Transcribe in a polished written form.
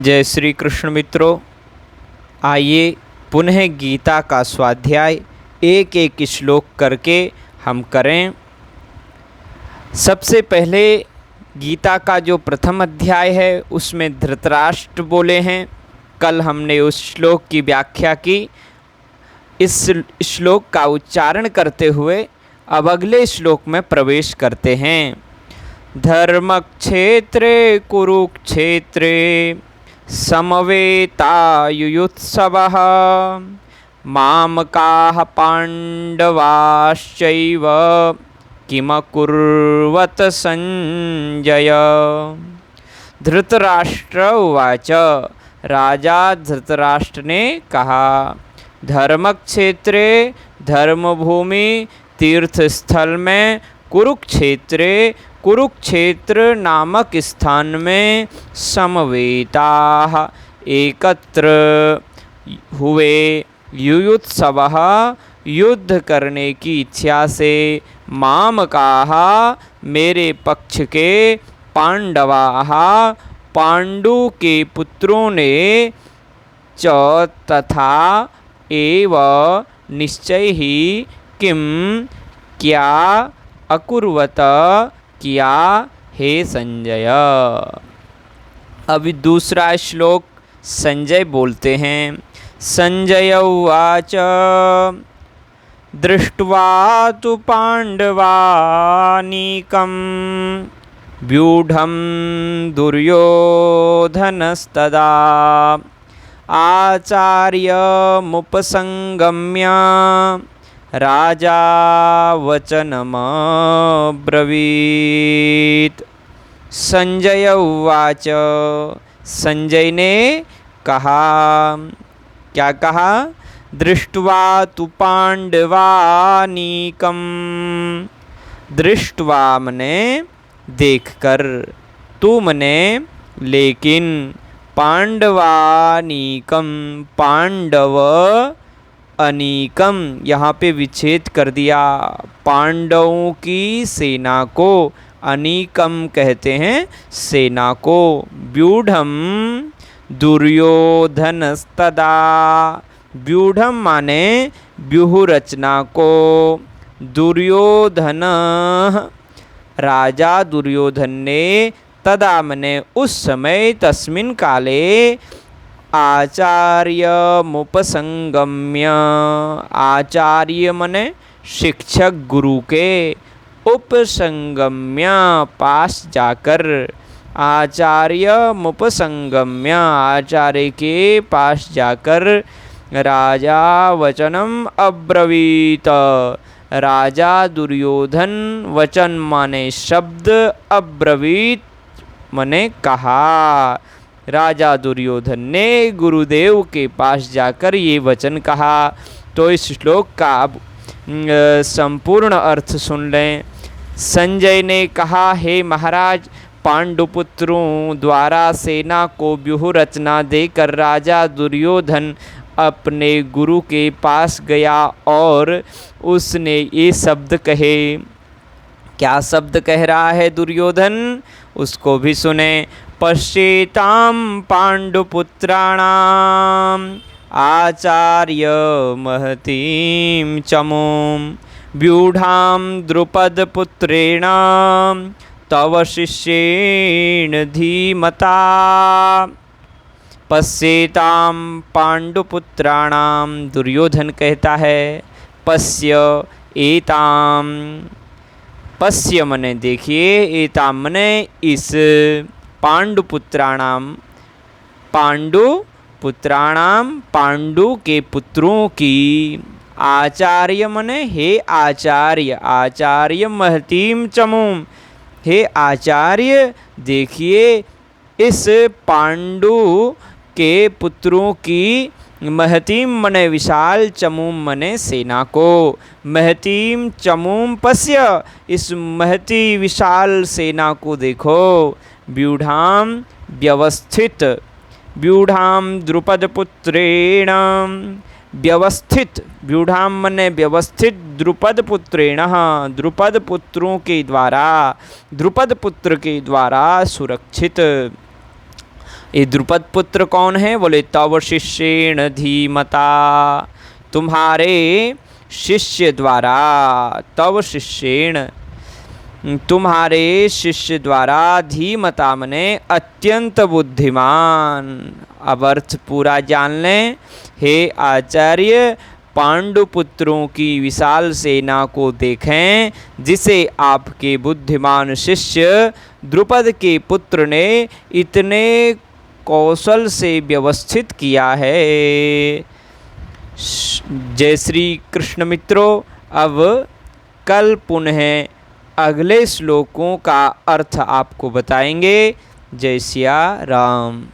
जय श्री कृष्ण मित्रों, आइए पुनः गीता का स्वाध्याय एक एक श्लोक करके हम करें। सबसे पहले गीता का जो प्रथम अध्याय है उसमें धृतराष्ट्र बोले हैं। कल हमने उस श्लोक की व्याख्या की। इस श्लोक का उच्चारण करते हुए अब अगले श्लोक में प्रवेश करते हैं। धर्मक्षेत्रे कुरुक्षेत्रे समवेतायुयुत्सवः मामकाः पाण्डवाश्चैव किमकुर्वत संजय। धृतराष्ट्र उवाच। राजा धृतराष्ट्र ने कहा, धर्मक्षेत्रे धर्मभूमि तीर्थस्थल में कुरुक्षेत्रे कुरुक्षेत्र नामक स्थान में समवेताः एकत्र हुए युयुत्सवः युद्ध करने की इच्छा से मामकाः मेरे पक्ष के पांडवाः पांडु के पुत्रों ने च तथा एव निश्चय ही किम क्या अकुर्वत किया हे संजय। अभी दूसरा श्लोक संजय बोलते हैं। संजय उवाच। दृष्ट्वा तु पाण्डवानीकं व्यूढं दुर्योधनस्तदा आचार्यमुपसंगम्य राजा वचनमब्रवीत्। संजय उवाच। संजय ने कहा, क्या कहा? दृष्ट्वा तु पाण्डवानीकं। दृष्ट्वा मने देखकर, तु मने लेकिन, पाण्डवानीकं पांडव अनीकम, यहाँ पे विच्छेद कर दिया। पांडवों की सेना को अनीकम कहते हैं, सेना को। व्यूढ़म दुर्योधनस्तदा। व्यूढ़म माने व्यूह रचना को। दुर्योधन राजा दुर्योधन ने तदा मने उस समय, तस्मिन काले आचार्य मुपसंगम्य। आचार्य मने शिक्षक गुरु के, उपसंगम्य पास जाकर। आचार्य मुपसंगम्य आचार्य के पास जाकर राजा वचनम अब्रवीत। राजा दुर्योधन वचन माने शब्द, अब्रवीत मने कहा। राजा दुर्योधन ने गुरुदेव के पास जाकर ये वचन कहा। तो इस श्लोक का अब संपूर्ण अर्थ सुन लें। संजय ने कहा, हे महाराज, पांडुपुत्रों द्वारा सेना को व्यूह रचना देकर राजा दुर्योधन अपने गुरु के पास गया और उसने ये शब्द कहे। क्या शब्द कह रहा है दुर्योधन? उसको भी सुने। पश्येतां पाण्डुपुत्राणाम् आचार्य महतीं चमूं व्यूढां द्रुपदपुत्रेण तव शिष्येण धीमता। पश्येतां पाण्डुपुत्राणां, दुर्योधन कहता है, पश्य एतां। पश्य मने देखिए, एतां मने इस, पांडुपुत्राणाम पांडुपुत्राणाम पांडु के पुत्रों की। आचार्य मने हे आचार्य, आचार्य महतीम चमूम, हे आचार्य देखिए इस पांडु के पुत्रों की। महतीम मने विशाल, चमूम मने सेना को। महतीम चमूम पश्य, इस महती विशाल सेना को देखो। व्यूढ़ाम व्यवस्थित, व्यूढ़ाम द्रुपदपुत्रेण। व्यवस्थित, व्यूढ़ाम मने व्यवस्थित, द्रुपदपुत्रेण द्रुपद पुत्रों के द्वारा, द्रुपद पुत्र के द्वारा सुरक्षित। ये द्रुपद पुत्र कौन है? बोले तव शिष्येण धीमता, तुम्हारे शिष्य द्वारा, तव शिष्येण तुम्हारे शिष्य द्वारा, धीमता मने अत्यंत बुद्धिमान। अब अर्थ पूरा जान लें। हे आचार्य, पांडुपुत्रों की विशाल सेना को देखें, जिसे आपके बुद्धिमान शिष्य द्रुपद के पुत्र ने इतने कौशल से व्यवस्थित किया है। जय श्री कृष्ण मित्रों, अब कल पुनः अगले श्लोकों का अर्थ आपको बताएंगे। जय सिया राम।